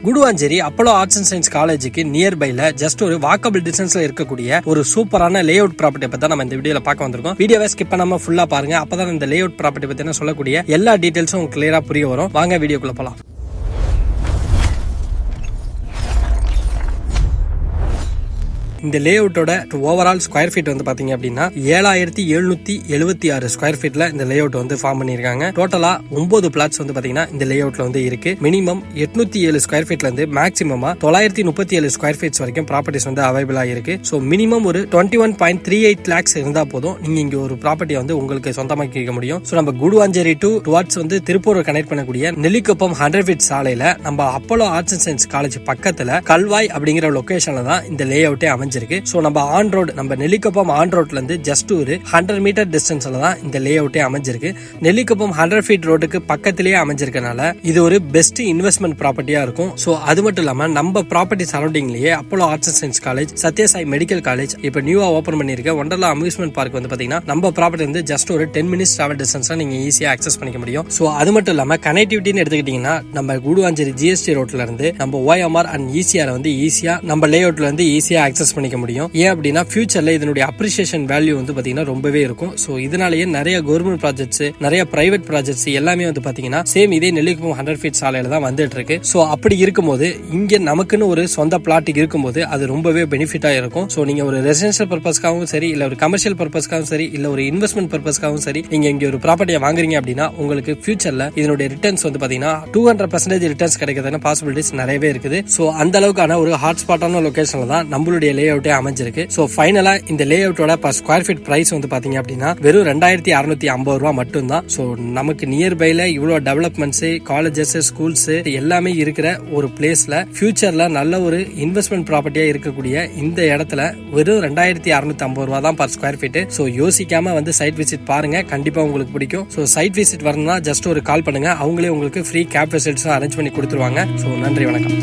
Guduvancheri Apollo arts and science காலேஜுக்கு நியர்பைல just ஒரு walkable டிஸ்டன்ஸ்ல இருக்கக்கூடிய ஒரு சூப்பரான லே அவுட் ப்ராப்பர்ட்டி பத்தி நம்ம இந்த வீடியோல பார்க்க வந்திருக்கோம். வீடியோவை ஸ்கிப் பண்ணாம ஃபுல்லா பாருங்க. அப்பதான் இந்த லே அவுட் ப்ராப்பர்ட்டி பத்தி சொல்லக்கூடிய எல்லா டீடைல்ஸும் கிளியரா புரிய வரும். வாங்க வீடியோக்குள்ள போலாம். இந்த லே அவுட்டோட ஓவரால் ஸ்கொயர் ஃபீட் வந்து பாத்தீங்க அப்படின்னா 7776 ஸ்கொயர் ஃபீட்ல இந்த லே அவுட் வந்து ஃபார்ம் பண்ணிருக்காங்க. டோட்டலா 9 பிளாட்ஸ் வந்து பாத்தீங்கன்னா இந்த லே அவுட்ல வந்து இருக்கு. மினிமம் 807 ஸ்கொயர் ஃபீட்ல இருந்து மேக்ஸிமமா 937 ஸ்கொயர் ஃபீட்ஸ் வரைக்கும் ப்ராப்பர்ட்டிஸ் வந்து அவைலபிளா இருக்கு. சோ மினிமம் ஒரு 21.38 lakhs இருந்தா போதும் நீங்க இங்க ஒரு ப்ராப்பர்ட்டி வந்து உங்களுக்கு சொந்தமாக்கிக்க முடியும். சோ நம்ம குடுவாஞ்சேரி டுவார்ட்ஸ் வந்து திருப்பூர் கனெக்ட் பண்ணக்கூடிய நெல்லிக்குப்பம் 100 feet சாலையில நம்ம Apollo arts and science college பக்கத்துல கல்வாய் அப்படிங்கிற லொகேஷன்ல தான் இந்த லே அவுட்டே அமைஞ்சிருக்கு. சோ நம்ம ஆன் ரோடு நம்ம நெல்லிக்குப்பம் ஆன் ரோட்ல இருந்து ஜஸ்ட் ஒரு 100 மீட்டர் டிஸ்டன்ஸ்ல தான் இந்த லே அவுட்டே அமைஞ்சிருக்கு. நெல்லிக்குப்பம் 100 feet ரோடுக்கு பக்கத்திலேயே அமைஞ்சிருக்கனால இது ஒரு பெஸ்ட் இன்வெஸ்ட்மெண்ட் ப்ராப்பர்ட்டியா இருக்கும். சோ அது மட்டும் இல்லாம நம்ம ப்ராப்பர்ட்டி சரௌண்டிங்லயே Apollo arts and science college, Sathya Sai medical college, இப்ப நியூவா ஓபன் பண்ணிருக்க ஒண்டர்லா அம்யூஸ்மெண்ட் பார்க் வந்து பாத்தீங்கன்னா நம்ம ப்ராப்பர்ட்டி வந்து ஜஸ்ட் ஒரு 10 minutes டிராவல் டிஸ்டன்ஸ்ல நீங்க ஈஸியா அக்சஸ் பண்ணிக்க முடியும். சோ அது மட்டும் இல்லாம கனெக்டிவிட்டின்னு எடுத்துக்கிட்டீங்கன்னா நம்ம குடுவாஞ்சேரி ஜிஎஸ்டி ரோட்ல இருந்து நம்ம ஓஎம்ஆர் அண்ட் ஈசிஆர் வந்து ஈஸியா நம்ம லே அவுட்ல வந்து ஈஸியா அக்சஸ் பண்ணிக்க முடியும். ஏன் அப்படின்னா ஃபியூச்சர்ல இதனுடைய அப்ரிசியேஷன் வேல்யூ வந்து பாத்தீங்கன்னா ரொம்பவே இருக்கும். சோ இதனாலேயே நிறைய கவர்மெண்ட் ப்ராஜெக்ட்ஸ், நிறைய பிரைவேட் ப்ராஜெக்ட்ஸ் எல்லாமே வந்து பாத்தீங்கன்னா சேம் இதே நெல்லிக்குப்பம் 100 feet சாலையில தான் வந்துட்டு இருக்கு. சோ அப்படி இருக்கும்போது இங்க நமக்குன்னு ஒரு சொந்த பிளாட் இருக்கும்போது அது ரொம்பவே பெனிஃபிட்டா இருக்கும். சோ நீங்க ஒரு ரெசிடென்ஷியல் பர்பஸ்க்காகவும் சரி, இல்ல ஒரு கமர்ஷியல் பர்பஸ்க்காகவும் சரி, இல்ல ஒரு இன்வெஸ்ட்மெண்ட் பர்பஸ்க்காகவும் சரி, நீங்க இங்க ஒரு ப்ராப்பர்ட்டியை வாங்குறீங்க அப்படின்னா உங்களுக்கு ஃபியூச்சர்ல இதனுடைய ரிட்டர்ன்ஸ் வந்து பாத்தீங்கன்னா 200% ரிட்டர்ன்ஸ் கிடைக்கிறதுன பாசிபிலிட்டிஸ் நிறையவே இருக்குது. சோ அந்த அளவுக்கான ஒரு ஹாட்ஸ்பாட்டான லொகேஷன்ல தான் நம்மளுடைய லே அவுட்டே அமைஞ்சிருக்கு. சோ ஃபைனலா இந்த லே அவுட்டோட பர் ஸ்கொயர் ஃபீட் பிரைஸ் வந்து பாத்தீங்க அப்படின்னா வெறும் 2650 ரூபாய் மட்டும் தான். சோ நமக்கு நியர்பைல இவ்வளவு டெவலப்மெண்ட்ஸ், காலேஜஸ், ஸ்கூல்ஸ் எல்லாமே இருக்கிற ஒரு பிளேஸ்ல ஃபியூச்சர்ல நல்ல ஒரு இன்வெஸ்ட்மெண்ட் ப்ராப்பர்ட்டியா இருக்கக்கூடிய இந்த இடத்துல வெறும் 2650 ரூபாய் தான் பர் ஸ்கொயர் ஃபீட். சோ யோசிக்காம வந்து சைட் விசிட் பாருங்க, கண்டிப்பா உங்களுக்கு பிடிக்கும். சோ சைட் விசிட் வரணும்னா ஜஸ்ட் ஒரு கால் பண்ணுங்க, அவங்களே உங்களுக்கு ஃப்ரீ கேப் ஃபெசிலிட்டிஸ் அரேஞ்ச் பண்ணி கொடுத்துருவாங்க. சோ நன்றி, வணக்கம்.